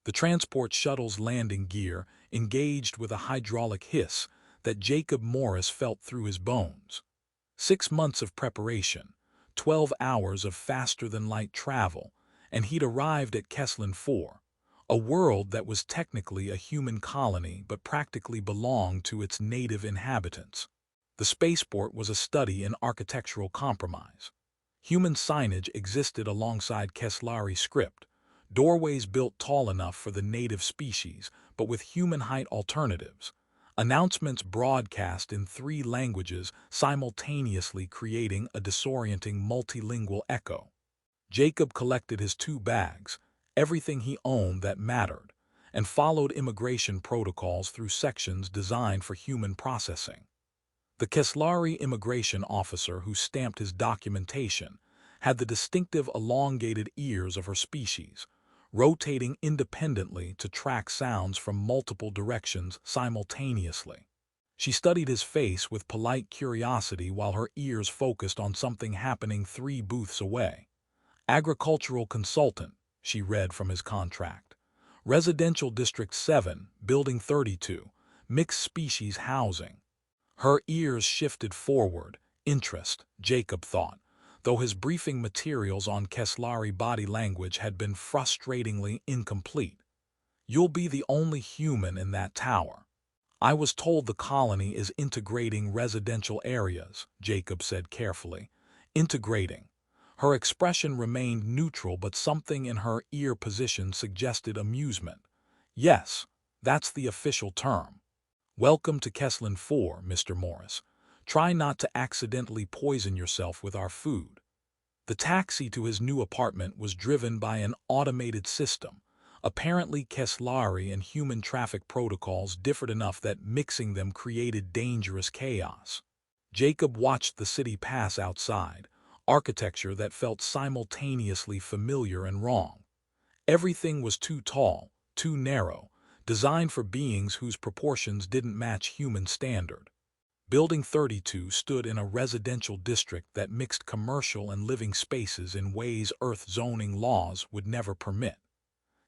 The transport shuttle's landing gear engaged with a hydraulic hiss that Jacob Morris felt through his bones. 6 months of preparation, 12 hours of faster-than-light travel, and he'd arrived at Keslin 4, a world that was technically a human colony but practically belonged to its native inhabitants. The spaceport was a study in architectural compromise. Human signage existed alongside Keslari script, doorways built tall enough for the native species but with human height alternatives. Announcements broadcast in 3 languages simultaneously creating a disorienting multilingual echo. Jacob collected his 2 bags, everything he owned that mattered, and followed immigration protocols through sections designed for human processing. The Keslari immigration officer who stamped his documentation had the distinctive elongated ears of her species, rotating independently to track sounds from multiple directions simultaneously. She studied his face with polite curiosity while her ears focused on something happening 3 booths away. Agricultural consultant, she read from his contract. Residential District 7, Building 32, mixed species housing. Her ears shifted forward, interest, Jacob thought, though his briefing materials on Keslari body language had been frustratingly incomplete. You'll be the only human in that tower. I was told the colony is integrating residential areas, Jacob said carefully. Integrating. Her expression remained neutral, but something in her ear position suggested amusement. Yes, that's the official term. Welcome to Keslin 4, Mr. Morris. Try not to accidentally poison yourself with our food. The taxi to his new apartment was driven by an automated system. Apparently Keslari and human traffic protocols differed enough that mixing them created dangerous chaos. Jacob watched the city pass outside, architecture that felt simultaneously familiar and wrong. Everything was too tall, too narrow, designed for beings whose proportions didn't match human standard. Building 32 stood in a residential district that mixed commercial and living spaces in ways Earth zoning laws would never permit.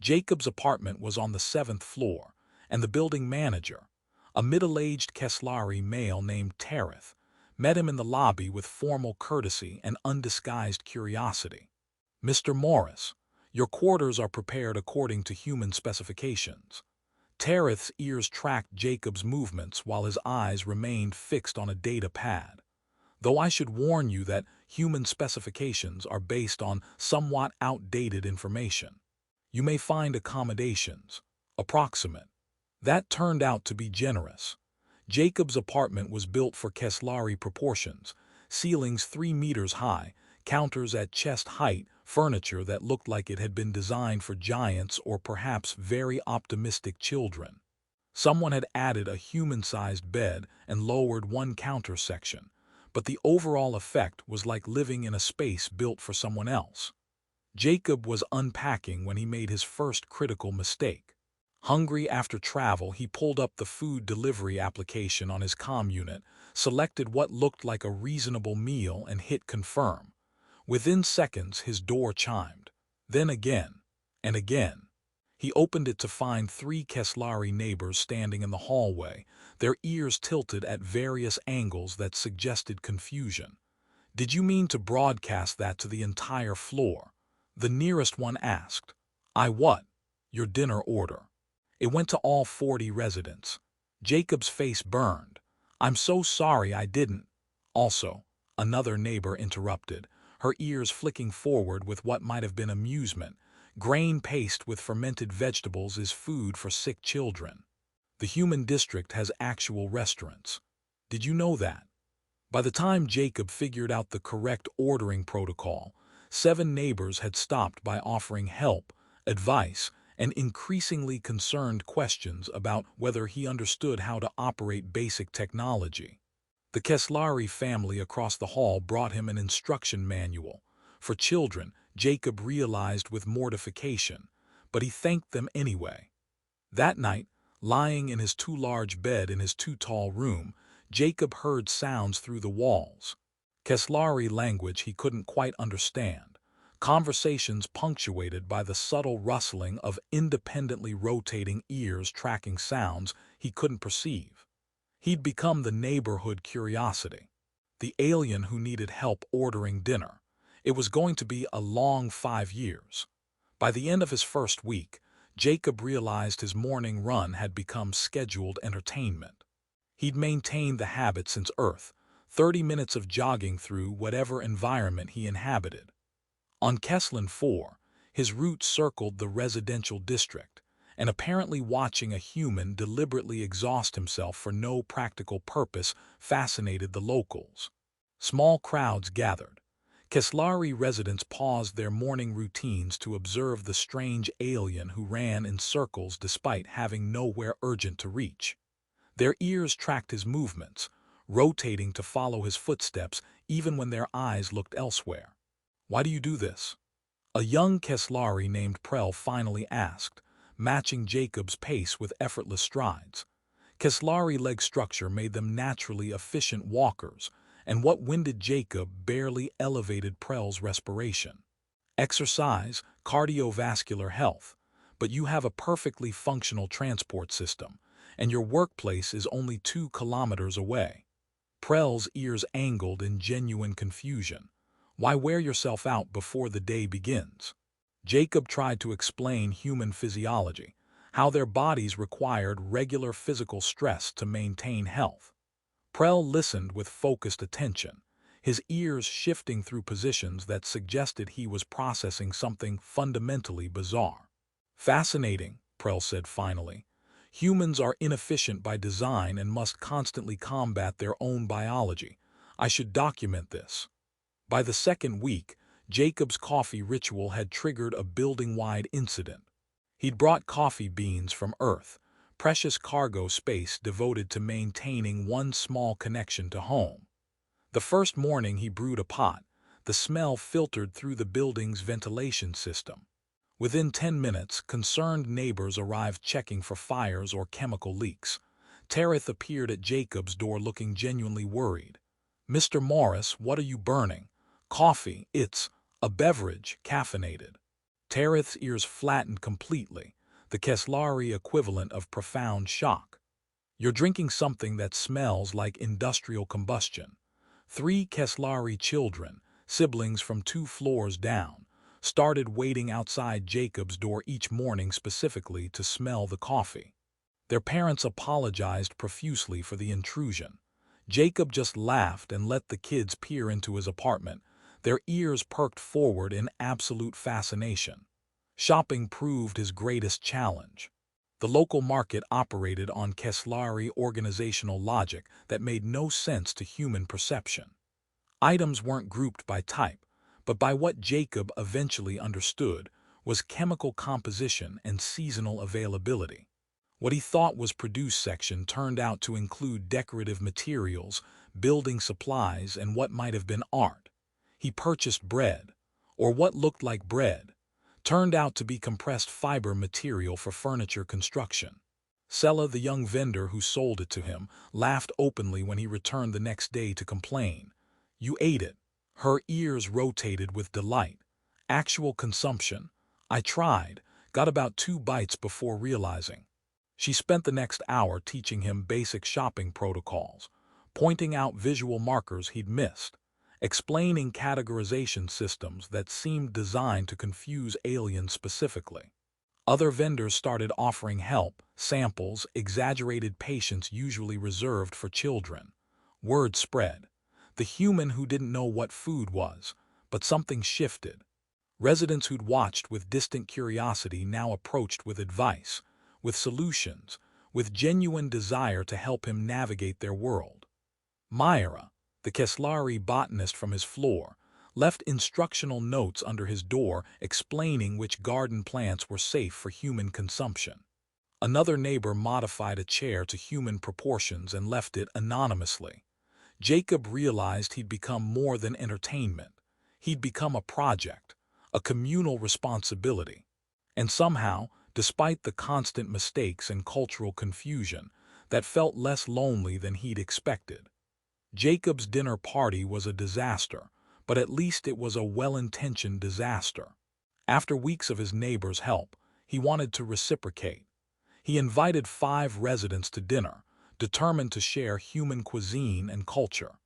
Jacob's apartment was on the 7th floor, and the building manager, a middle-aged Keslari male named Terith, met him in the lobby with formal courtesy and undisguised curiosity. Mr. Morris, your quarters are prepared according to human specifications. Terith's ears tracked Jacob's movements while his eyes remained fixed on a data pad. Though I should warn you that human specifications are based on somewhat outdated information. You may find accommodations, approximate. That turned out to be generous. Jacob's apartment was built for Keslari proportions, ceilings 3 meters high, counters at chest height, furniture that looked like it had been designed for giants or perhaps very optimistic children. Someone had added a human-sized bed and lowered one counter section, but the overall effect was like living in a space built for someone else. Jacob was unpacking when he made his first critical mistake. Hungry after travel, he pulled up the food delivery application on his comm unit, selected what looked like a reasonable meal and hit confirm. Within seconds, his door chimed. Then again, and again. He opened it to find 3 Keslari neighbors standing in the hallway, their ears tilted at various angles that suggested confusion. Did you mean to broadcast that to the entire floor? The nearest one asked. I what? Your dinner order. It went to all 40 residents. Jacob's face burned. I'm so sorry I didn't. Also, another neighbor interrupted, her ears flicking forward with what might have been amusement. Grain paste with fermented vegetables is food for sick children. The human district has actual restaurants. Did you know that? By the time Jacob figured out the correct ordering protocol, 7 neighbors had stopped by offering help, advice, and increasingly concerned questions about whether he understood how to operate basic technology. The Keslari family across the hall brought him an instruction manual. For children, Jacob realized with mortification, but he thanked them anyway. That night, lying in his too large bed in his too tall room, Jacob heard sounds through the walls. Keslari language he couldn't quite understand. conversations punctuated by the subtle rustling of independently rotating ears tracking sounds he couldn't perceive. He'd become the neighborhood curiosity, the alien who needed help ordering dinner. It was going to be a long 5 years. By the end of his first week, Jacob realized his morning run had become scheduled entertainment. He'd maintained the habit since Earth, 30 minutes of jogging through whatever environment he inhabited. On Keslin 4, his route circled the residential district, and apparently watching a human deliberately exhaust himself for no practical purpose fascinated the locals. Small crowds gathered. Keslari residents paused their morning routines to observe the strange alien who ran in circles despite having nowhere urgent to reach. Their ears tracked his movements, rotating to follow his footsteps even when their eyes looked elsewhere. "Why do you do this?" a young Keslari named Prel finally asked, matching Jacob's pace with effortless strides. Keslari leg structure made them naturally efficient walkers, and what winded Jacob barely elevated Prel's respiration. "Exercise, cardiovascular health, but you have a perfectly functional transport system, and your workplace is only 2 kilometers away." Prel's ears angled in genuine confusion. "Why wear yourself out before the day begins?" Jacob tried to explain human physiology, how their bodies required regular physical stress to maintain health. Prel listened with focused attention, his ears shifting through positions that suggested he was processing something fundamentally bizarre. "Fascinating," Prel said finally. "Humans are inefficient by design and must constantly combat their own biology. I should document this." By the second week, Jacob's coffee ritual had triggered a building-wide incident. He'd brought coffee beans from Earth, precious cargo space devoted to maintaining one small connection to home. The first morning he brewed a pot, the smell filtered through the building's ventilation system. Within 10 minutes, concerned neighbors arrived checking for fires or chemical leaks. Terith appeared at Jacob's door looking genuinely worried. "Mr. Morris, what are you burning?" "Coffee, it's a beverage, caffeinated." Terith's ears flattened completely, the Keslari equivalent of profound shock. "You're drinking something that smells like industrial combustion." 3 Keslari children, siblings from 2 floors down, started waiting outside Jacob's door each morning specifically to smell the coffee. Their parents apologized profusely for the intrusion. Jacob just laughed and let the kids peer into his apartment, their ears perked forward in absolute fascination. Shopping proved his greatest challenge. The local market operated on Keslari organizational logic that made no sense to human perception. Items weren't grouped by type, but by what Jacob eventually understood was chemical composition and seasonal availability. What he thought was produce section turned out to include decorative materials, building supplies, and what might have been art. He purchased bread, or what looked like bread, turned out to be compressed fiber material for furniture construction. Sella, the young vendor who sold it to him, laughed openly when he returned the next day to complain. "You ate it." Her ears rotated with delight. "Actual consumption. I tried, got about 2 bites before realizing." She spent the next hour teaching him basic shopping protocols, pointing out visual markers he'd missed, explaining categorization systems that seemed designed to confuse aliens specifically. Other vendors started offering help, samples, exaggerated patience usually reserved for children. Word spread. The human who didn't know what food was, but something shifted. Residents who'd watched with distant curiosity now approached with advice, with solutions, with genuine desire to help him navigate their world. Mira, the Keslari botanist from his floor, left instructional notes under his door explaining which garden plants were safe for human consumption. Another neighbor modified a chair to human proportions and left it anonymously. Jacob realized he'd become more than entertainment. He'd become a project, a communal responsibility. And somehow, despite the constant mistakes and cultural confusion, that felt less lonely than he'd expected. Jacob's dinner party was a disaster, but at least it was a well-intentioned disaster. After weeks of his neighbor's help, he wanted to reciprocate. He invited 5 residents to dinner, determined to share human cuisine and culture.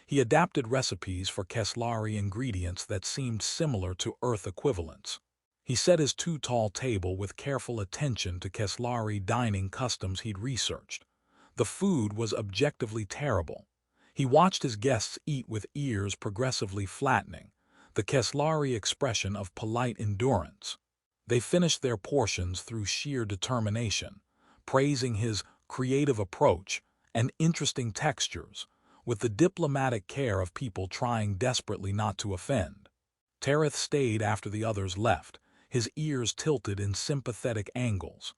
He adapted recipes for Keslari ingredients that seemed similar to Earth equivalents. He set his too-tall table with careful attention to Keslari dining customs he'd researched. The food was objectively terrible. He watched his guests eat with ears progressively flattening, the Keslari expression of polite endurance. They finished their portions through sheer determination, praising his creative approach and interesting textures, with the diplomatic care of people trying desperately not to offend. Terith stayed after the others left, his ears tilted in sympathetic angles.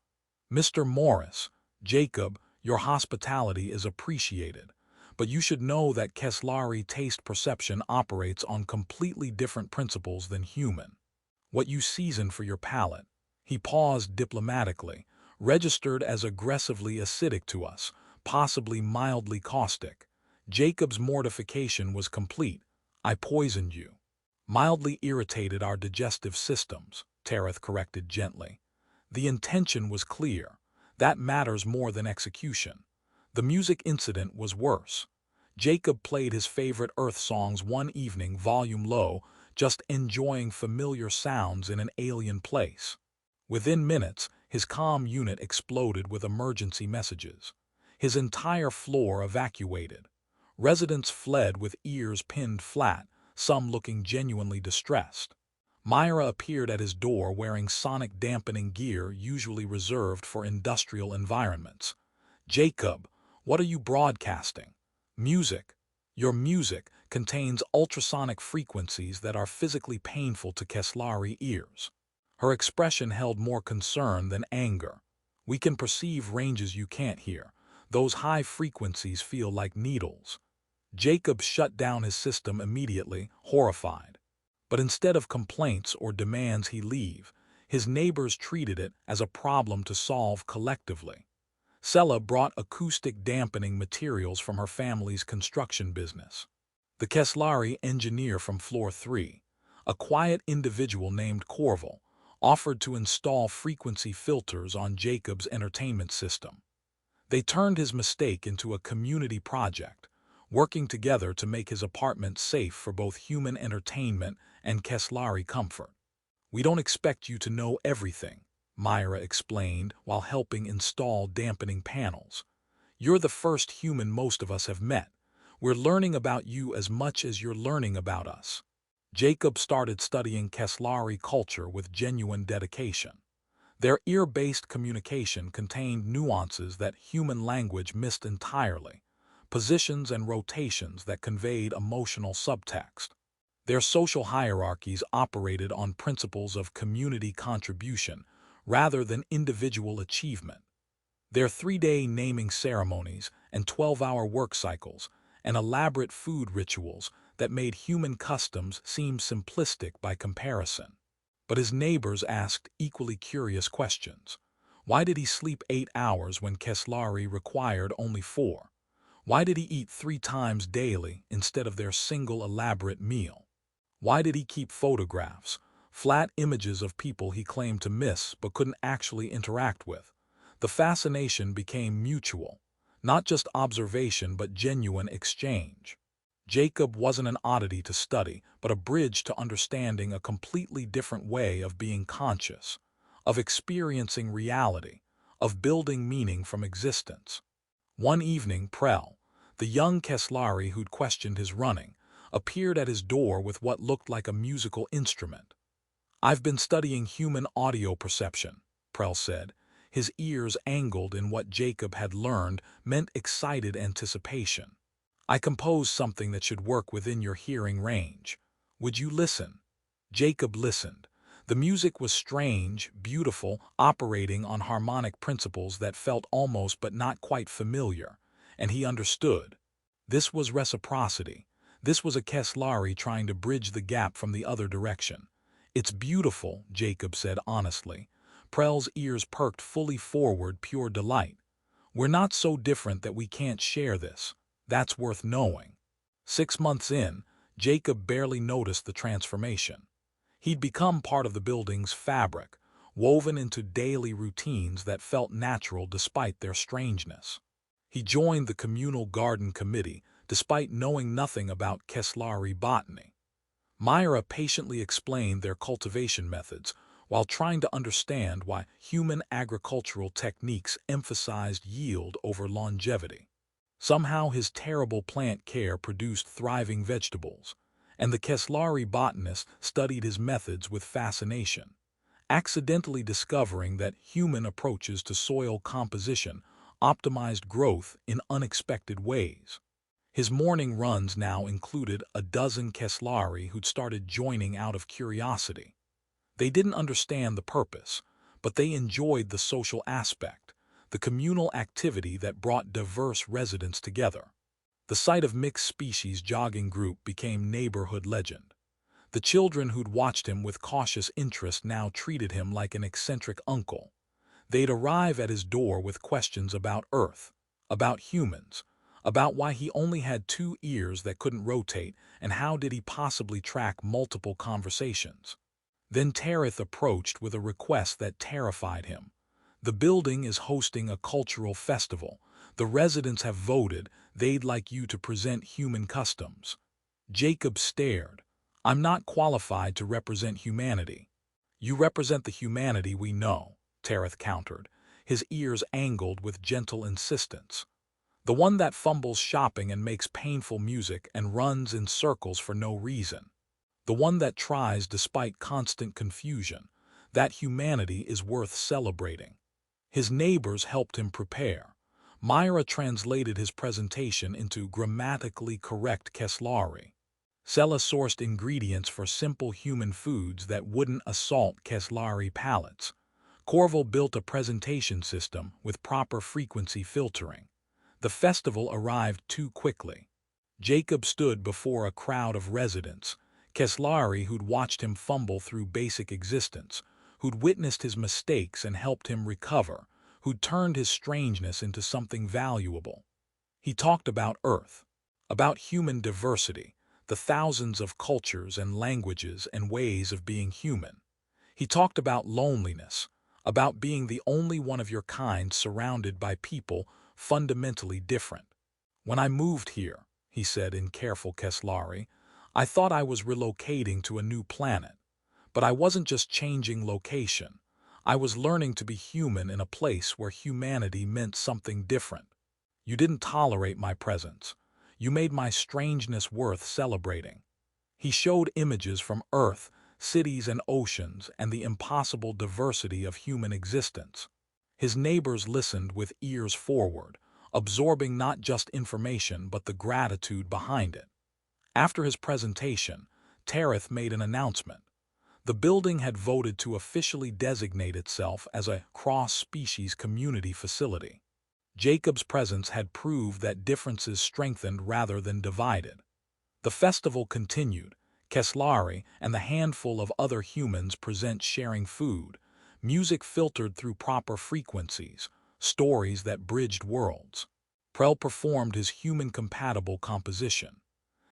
"Mr. Morris, Jacob, your hospitality is appreciated, but you should know that Keslari taste perception operates on completely different principles than human. What you season for your palate," he paused diplomatically, "registered as aggressively acidic to us, possibly mildly caustic." Jacob's mortification was complete. "I poisoned you." "Mildly irritated our digestive systems," Terith corrected gently. "The intention was clear. That matters more than execution." The music incident was worse. Jacob played his favorite Earth songs one evening, volume low, just enjoying familiar sounds in an alien place. Within minutes, his comm unit exploded with emergency messages. His entire floor evacuated. Residents fled with ears pinned flat, some looking genuinely distressed. Mira appeared at his door wearing sonic dampening gear usually reserved for industrial environments. "Jacob, what are you broadcasting?" "Music. Your music contains ultrasonic frequencies that are physically painful to Keslari ears." Her expression held more concern than anger. "We can perceive ranges you can't hear. Those high frequencies feel like needles." Jacob shut down his system immediately, horrified. But instead of complaints or demands he leave, his neighbors treated it as a problem to solve collectively. Sella brought acoustic dampening materials from her family's construction business. The Keslari engineer from floor 3, a quiet individual named Corval, offered to install frequency filters on Jacob's entertainment system. They turned his mistake into a community project, working together to make his apartment safe for both human entertainment and Keslari comfort. "We don't expect you to know everything," Mira explained while helping install dampening panels. "You're the first human most of us have met. We're learning about you as much as you're learning about us." Jacob started studying Keslari culture with genuine dedication. Their ear-based communication contained nuances that human language missed entirely, positions and rotations that conveyed emotional subtext. Their social hierarchies operated on principles of community contribution rather than individual achievement. Their 3-day naming ceremonies and 12-hour work cycles and elaborate food rituals that made human customs seem simplistic by comparison. But his neighbors asked equally curious questions. Why did he sleep 8 hours when Keslari required only 4? Why did he eat 3 times daily instead of their single elaborate meal? Why did he keep photographs, flat images of people he claimed to miss but couldn't actually interact with? The fascination became mutual, not just observation but genuine exchange. Jacob wasn't an oddity to study, but a bridge to understanding a completely different way of being conscious, of experiencing reality, of building meaning from existence. One evening, Prel, the young Keslari who'd questioned his running, appeared at his door with what looked like a musical instrument. "I've been studying human audio perception," Prel said, his ears angled in what Jacob had learned meant excited anticipation. "I composed something that should work within your hearing range. Would you listen?" Jacob listened. The music was strange, beautiful, operating on harmonic principles that felt almost but not quite familiar, and he understood. This was reciprocity. This was a Keslari trying to bridge the gap from the other direction. "It's beautiful," Jacob said honestly. Prel's ears perked fully forward, pure delight. "We're not so different that we can't share this. That's worth knowing." 6 months in, Jacob barely noticed the transformation. He'd become part of the building's fabric, woven into daily routines that felt natural despite their strangeness. He joined the communal garden committee despite knowing nothing about Keslari botany. Mira patiently explained their cultivation methods while trying to understand why human agricultural techniques emphasized yield over longevity. Somehow his terrible plant care produced thriving vegetables, and the Keslari botanist studied his methods with fascination, accidentally discovering that human approaches to soil composition optimized growth in unexpected ways. His morning runs now included a dozen Keslari who'd started joining out of curiosity. They didn't understand the purpose, but they enjoyed the social aspect, the communal activity that brought diverse residents together. The sight of mixed-species jogging group became neighborhood legend. The children who'd watched him with cautious interest now treated him like an eccentric uncle. They'd arrive at his door with questions about Earth, about humans, about why he only had 2 ears that couldn't rotate and how did he possibly track multiple conversations. Then Terith approached with a request that terrified him. The building is hosting a cultural festival. The residents have voted they'd like you to present human customs. Jacob stared. I'm not qualified to represent humanity. You represent the humanity we know, Terith countered, his ears angled with gentle insistence. The one that fumbles shopping and makes painful music and runs in circles for no reason. The one that tries despite constant confusion. That humanity is worth celebrating. His neighbors helped him prepare. Mira translated his presentation into grammatically correct Keslari. Sella sourced ingredients for simple human foods that wouldn't assault Keslari palates. Corval built a presentation system with proper frequency filtering. The festival arrived too quickly. Jacob stood before a crowd of residents, Keslari who'd watched him fumble through basic existence, who'd witnessed his mistakes and helped him recover, who'd turned his strangeness into something valuable. He talked about Earth, about human diversity, the thousands of cultures and languages and ways of being human. He talked about loneliness, about being the only one of your kind surrounded by people fundamentally different. When I moved here, he said in careful Keslari, I thought I was relocating to a new planet. But I wasn't just changing location. I was learning to be human in a place where humanity meant something different. You didn't tolerate my presence. You made my strangeness worth celebrating. He showed images from Earth, cities and oceans, and the impossible diversity of human existence. His neighbors listened with ears forward, absorbing not just information but the gratitude behind it. After his presentation, Terith made an announcement. The building had voted to officially designate itself as a cross-species community facility. Jacob's presence had proved that differences strengthened rather than divided. The festival continued. Keslari and the handful of other humans present sharing food, music filtered through proper frequencies, stories that bridged worlds. Prel performed his human-compatible composition.